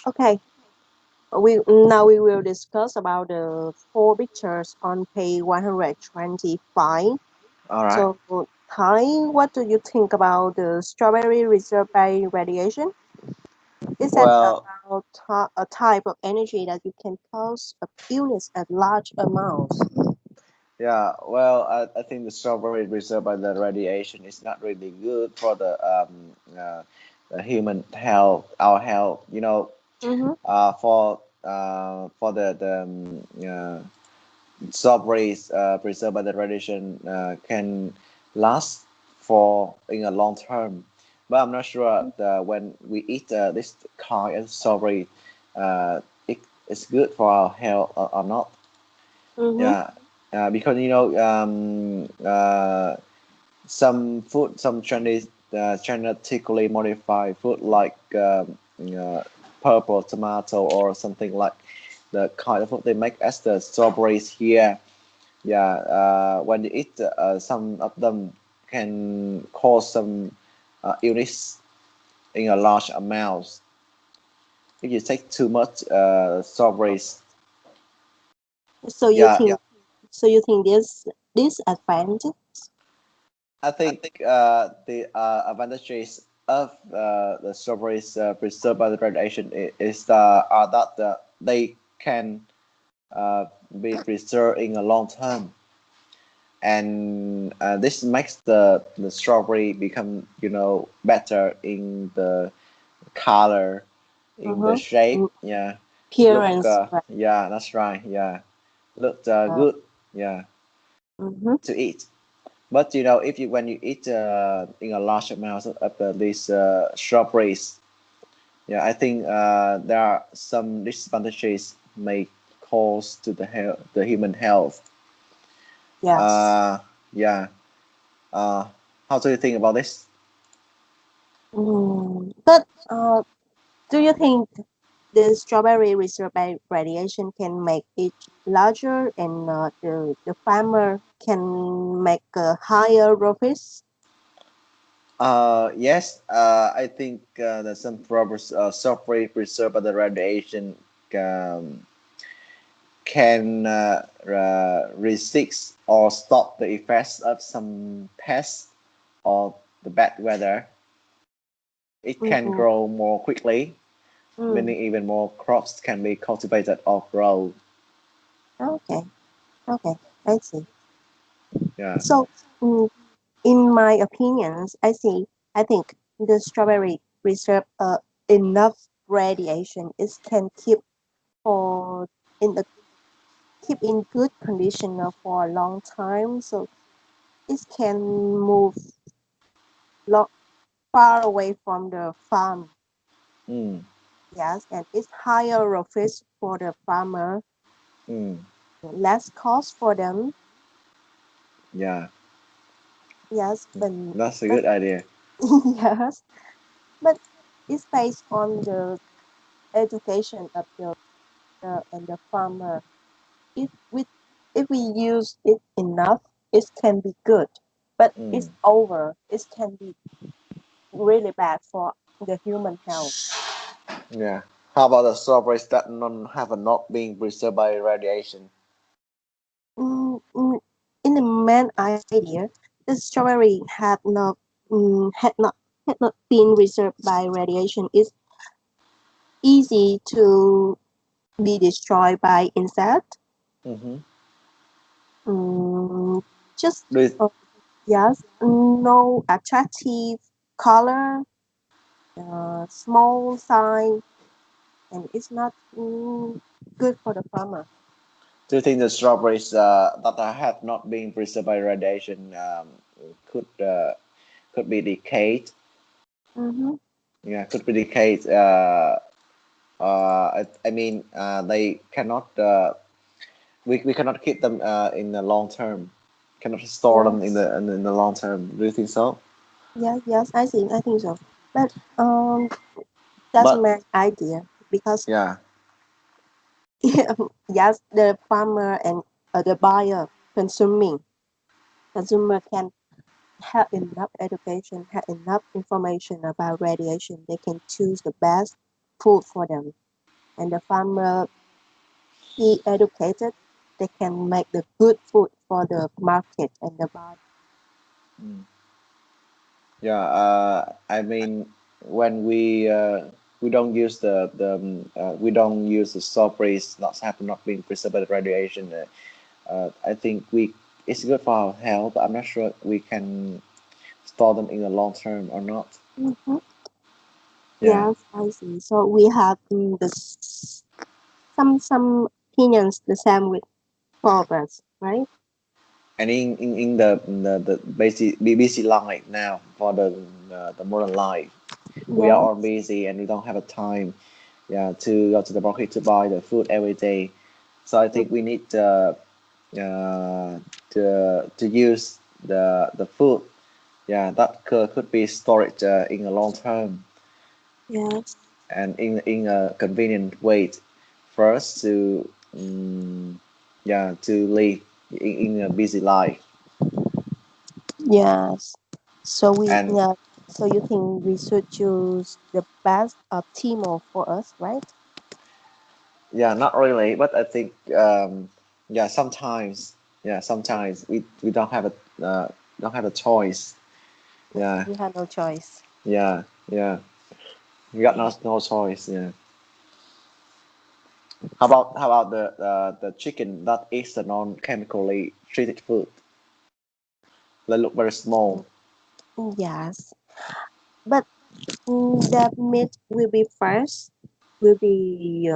Okay. We will discuss about the four pictures on page 125. All right. So, Thai, what do you think about the strawberry reserved by radiation? Is that Well, about a type of energy that you can cause a illness at large amounts? yeah. Well, I think the strawberry reserved by the radiation is not really good for the human health, our health. Mm-hmm. For the strawberries preserved by the radiation can last for in a long term, but I'm not sure when we eat this kind of strawberry, it is good for our health or not. Mm-hmm. Yeah, because some food, some Chinese genetically modified food like purple tomato or something like the kind of food they make as the strawberries here. Yeah, when you eat, some of them can cause some illness in a large amount. If you take too much strawberries, So you yeah, think this advantage? I think the advantages of the strawberries preserved by the radiation is are that they can uh, be preserved in a long term, and this makes the strawberry become better in the color, in the Mm-hmm. shape. Yeah, look. Appearance, right? Yeah, that's right. Yeah, look good. Yeah, Mm-hmm. to eat. But if you when you eat in a large amount of these strawberries, yeah, I think there are some disadvantages may cause to the human health. Yes. Uh, yeah. Uh, how do you think about this? But do you think the strawberry reserved by radiation can make it larger and the farmer can make a higher profits? Yes, I think that some proper software preserved by the radiation um, can resist or stop the effects of some pests or the bad weather. It can Mm-hmm. grow more quickly, Mm. meaning even more crops can be cultivated or grown. Okay, okay, I see. Yeah. So, mm, in my opinions, I think the strawberry reserve enough radiation. It can for in the keep in good condition for a long time. So it can move lo- far away from the farm. Mm, Yes, and it's higher profits for the farmer, mm, less cost for them. yeah, Yes, that's a but good idea. yes, but it's based on the education of the farmer. If we if we use it enough, it can be good. But Mm, it's over. It can be really bad for the human health. yeah. How about the strawberries that non have a not being preserved by radiation? Mm, mm, in the main idea, the strawberry had not had not been reserved by radiation. It's easy to be destroyed by insect. Mm-hmm. Mm, just Do you, yes, no attractive color, small size, and it's not good for the farmer. do you think the strawberries that have not been preserved by radiation could uh, could be decayed? Mm-hmm. Yeah, could be decayed. I mean, they cannot. We cannot keep them in the long term. Cannot store them in Yes, the long term. Do you think so? yes, I think so. But that's But my idea because yeah, yes, the farmer and the buyer consuming consumer can have enough education, have enough information about radiation. They can choose the best food for them. and the farmer be educated, they can make the good food for the market and the body. Mm. Yeah, I mean, when we don't use we don't use the strawberries not being preserved by the radiation. I think we it's good for our health, but I'm not sure we can store them in the long term or not. Mm-hmm. Yeah, Yes, I see. So we have some opinions the same with both of us, right? and in the busy life now for the modern life, we are all Yes, busy and we don't have a time, yeah, to go to the market to buy the food every day. So I think we need uh, to use the food, yeah, that could be stored in a long term yes, and in a convenient way for us to yeah, to live in a busy life. yes. So we And yeah. So you think we should choose the best optimal for us, right? yeah, not really, but I think yeah, sometimes we don't have a choice. Yeah, We have no choice. yeah, yeah, we got no choice. Yeah. How about the chicken that is the non-chemically treated food? They look very small. Yes, but the meat will be first, will be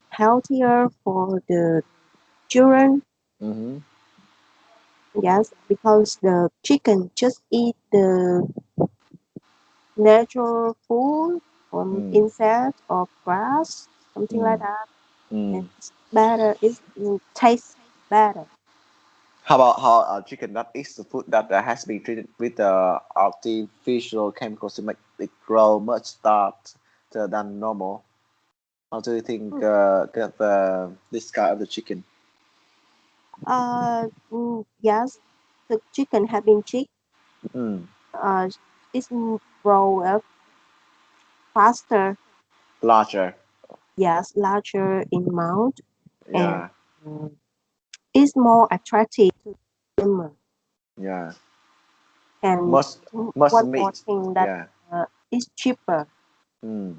healthier for the children. Mm-hmm. Yes, because the chicken just eat the natural food from Mm. insect or grass, something like Mm. that. And Mm. it's better. It tastes better. How chicken that is the food that has been treated with artificial chemicals to make it grow much faster than normal? How do you think Mm. get this kind of the chicken? Yes, the chicken have been chick. Mm. Uh, it's grow up faster. Larger. Yes, larger in amount and Yeah. mm, is more attractive to consumer. Yeah. And Most most one more meat. thing that Yeah. is cheaper. Mm.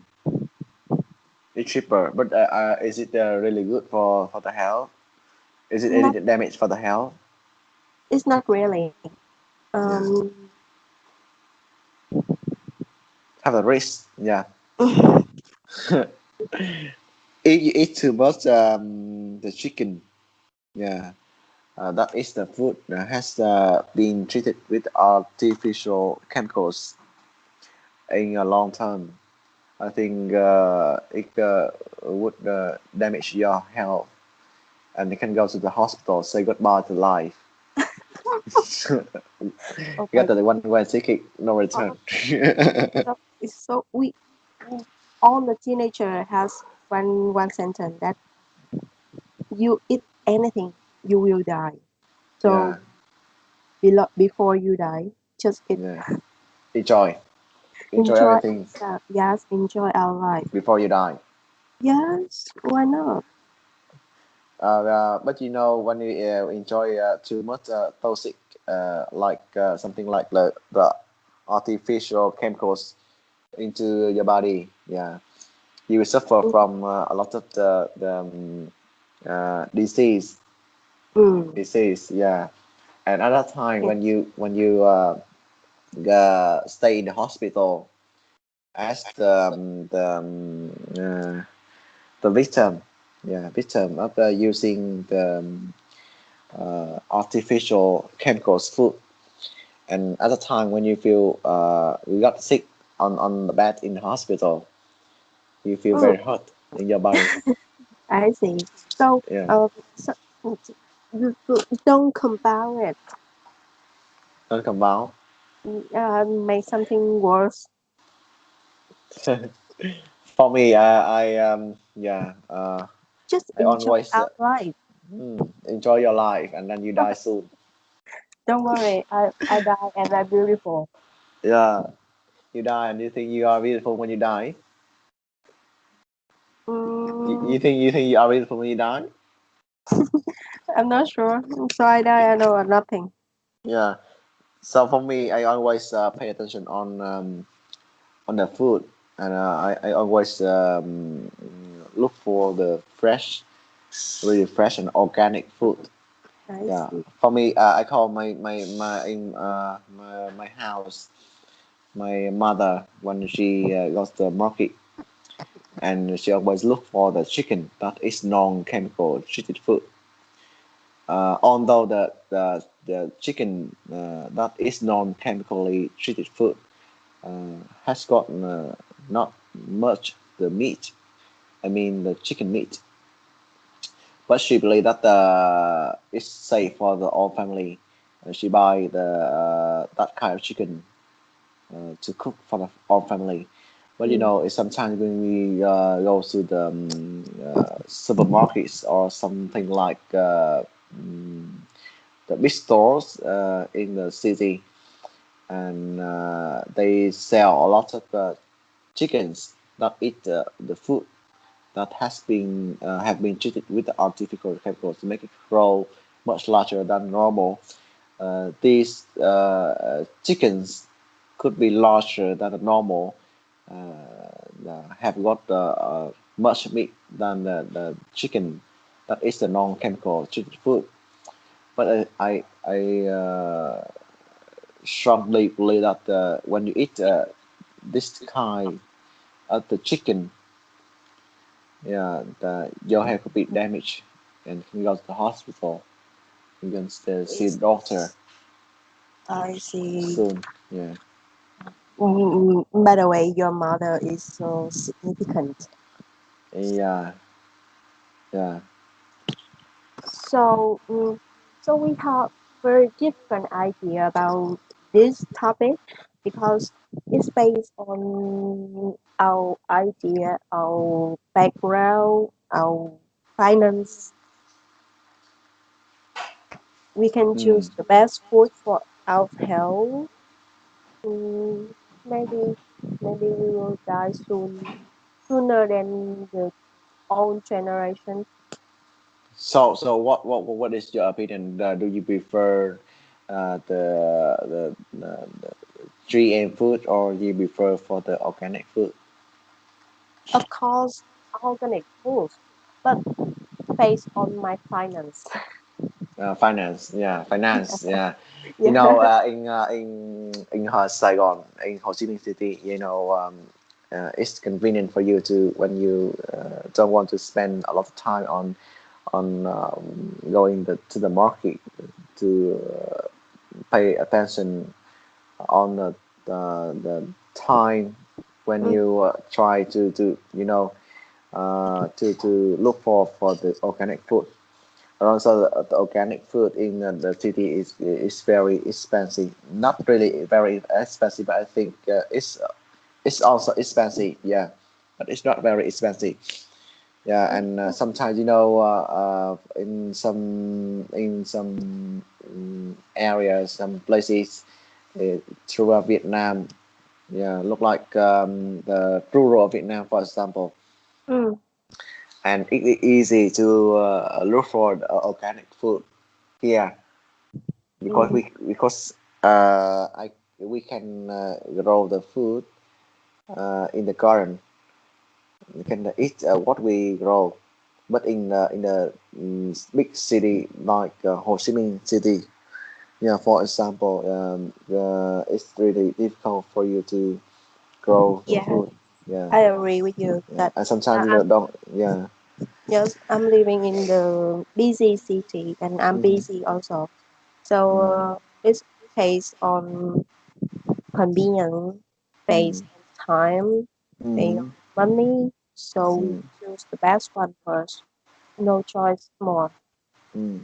It's cheaper, but is it really good for the health? Is it any Not, damage for the health? it's not really. Yeah. Um, Have a risk. Yeah. If you eat too much the chicken, yeah, that is the food that has been treated with artificial chemicals in a long time. I think it would damage your health, and you can go to the hospital, say goodbye to life. oh You my got the one-way ticket, no return. God, it's so we all the teenager has one sentence that you eat anything, you will die. Yeah, So before you die, just yeah. Enjoy, enjoy enjoy everything ourselves. Yes, enjoy our life. before you die. Yes, why not? But you know, when you enjoy too much toxic, something like the artificial chemicals into your body, yeah, you will suffer from a lot of the Mm, yeah. And at that time, yeah. when you stay in the hospital as the victim, yeah, victim of using the artificial chemicals food. And at the time when you feel you got sick on the bed in the hospital, you feel Mm, very hot in your body. I see. So, Yeah, so you don't compound it. don't come out. Make something worse. For me, yeah, Just I enjoy always our life. enjoy your life, and then you die soon. Don't worry, I die and I'm beautiful. Yeah, you die, and you think you are beautiful when you die. Mm, You think you are ready for me to die? I'm not sure. So I know nothing. Yeah. So for me, I always pay attention on the food, and I always look for the fresh, really fresh and organic food. I Yeah. see. For me, I call my house my mother when she goes to the market, and she always look for the chicken that is non-chemical treated food. Although the chicken that is non-chemically treated food has got not much the meat. I mean the chicken meat, but she believe that it's safe for the whole family. She buy the that kind of chicken to cook for the whole family. But you Mm, know, it's sometimes when we go to the supermarkets or something like mm, the big stores in the city, and they sell a lot of chickens that eat the food that has been have been treated with the artificial chemicals to make it grow much larger than normal. These chickens could be larger than the normal, have got much meat than the chicken that is the non-chemical treated food. But I strongly believe that when you eat this kind of the chicken, yeah, your hair could be damaged and can go to the hospital. You can still see the yes, doctor I see. soon. Yeah, By the way, your mother is so significant. yeah, yeah. So, so we have very different idea about this topic because it's based on our idea, our background, our finance. We can Mm. choose the best food for our health. Mm, maybe, maybe we will die sooner than the old generation. So what is your opinion? Do you prefer the 3M food, or do you prefer for the organic food? Of course, organic food, but based on my finance. Finance, yeah, finance, yeah. You know, Yeah. in Saigon, in Ho Chi Minh City, you know, it's convenient for you to when you don't want to spend a lot of time on going to the market to pay attention on the time when Mm, you try to you know to look for the organic food. And also the organic food in the city is very expensive. Not really very expensive, but I think it's also expensive. Yeah, but it's not very expensive. Yeah, and sometimes you know in some areas, some places throughout Vietnam, yeah, look like the rural Vietnam, for example, mm, and it is easy to look for the organic food here mm. because I we can grow the food in the garden. We can eat what we grow, but in the big city like Ho Chi Minh City, yeah, for example, it's really difficult for you to grow the Yeah, food. Yeah, I agree with you yeah, that and sometimes you know I'm don't. Yeah. yes, I'm living in the busy city and I'm Mm-hmm. busy also. So Mm-hmm. it's based on convenience, Mm-hmm. based on time, based Mm-hmm. on money. So we Mm-hmm. choose the best one first. No choice more. Mm.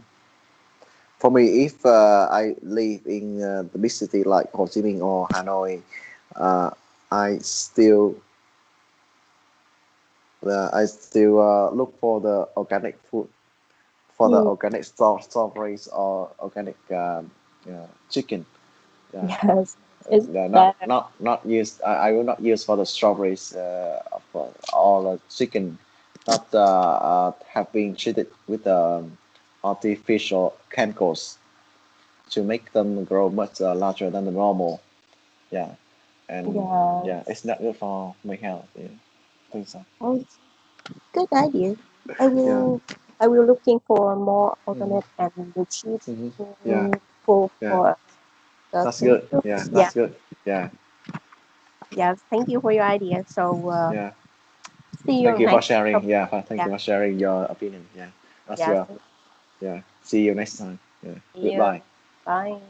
For me, if I live in the big city like Ho Chi Minh or Hanoi, uh, I still look for the organic food, for the Mm, organic strawberries or organic chicken. Yeah, yes, it's not better. not not use. I will not use for the strawberries for all the chicken. not have been treated with artificial chemicals to make them grow much larger than the normal. Yeah, and yeah, Yes. it's not good for my health. Yeah, I think so. Oh, it's good idea. I Yeah. will I will looking for more Hmm. alternate and the cheap Hmm. Yeah. mm, food Yeah. for the That's things good. to Yeah, yeah. that's good. Yeah. Yes, thank you for your idea. So Yeah. see you Thank you for next sharing. topic. Yeah. Thank Yeah, you for sharing your opinion. Yeah. As yes, well. Yeah. See you next time. Yeah. see you. Goodbye. Bye.